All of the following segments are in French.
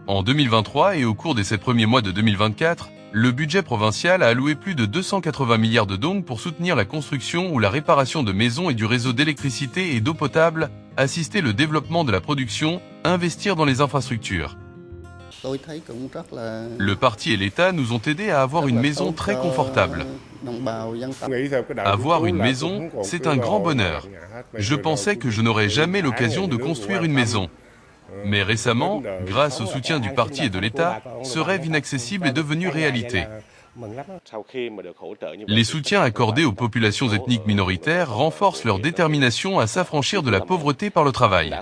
En 2023 et au cours des 7 premiers mois de 2024, le budget provincial a alloué plus de 280 milliards de dong pour soutenir la construction ou la réparation de maisons et du réseau d'électricité et d'eau potable, assister le développement de la production, investir dans les infrastructures. Le parti et l'État nous ont aidés à avoir une maison très confortable. Avoir une maison, c'est un grand bonheur. Je pensais que je n'aurais jamais l'occasion de construire une maison. Mais récemment, grâce au soutien du parti et de l'État, ce rêve inaccessible est devenu réalité. Les soutiens accordés aux populations ethniques minoritaires renforcent leur détermination à s'affranchir de la pauvreté par le travail.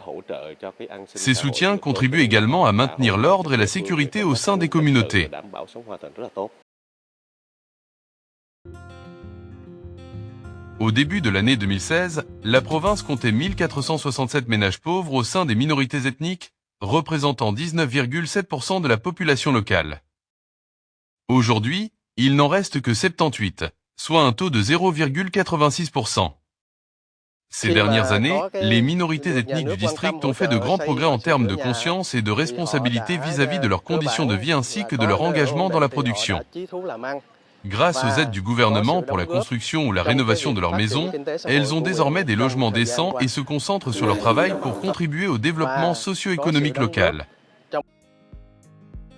Ces soutiens contribuent également à maintenir l'ordre et la sécurité au sein des communautés. Au début de l'année 2016, la province comptait 1467 ménages pauvres au sein des minorités ethniques, représentant 19,7% de la population locale. Aujourd'hui, il n'en reste que 78, soit un taux de 0,86%. Ces dernières années, les minorités ethniques du district ont fait de grands progrès en termes de conscience et de responsabilité vis-à-vis de leurs conditions de vie ainsi que de leur engagement dans la production. Grâce aux aides du gouvernement pour la construction ou la rénovation de leurs maisons, elles ont désormais des logements décents et se concentrent sur leur travail pour contribuer au développement socio-économique local.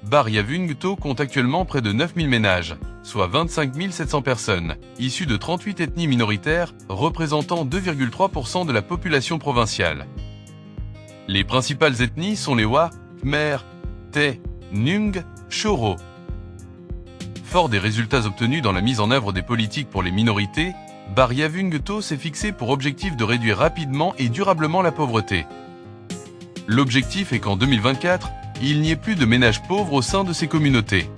Bar Yavung-to compte actuellement près de 9000 ménages, soit 25 700 personnes, issues de 38 ethnies minoritaires, représentant 2,3% de la population provinciale. Les principales ethnies sont les Wa, Khmer, Tay, Nung, Choro. Fort des résultats obtenus dans la mise en œuvre des politiques pour les minorités, Bar Yavung-to s'est fixé pour objectif de réduire rapidement et durablement la pauvreté. L'objectif est qu'en 2024, il n'y ait plus de ménages pauvres au sein de ces communautés.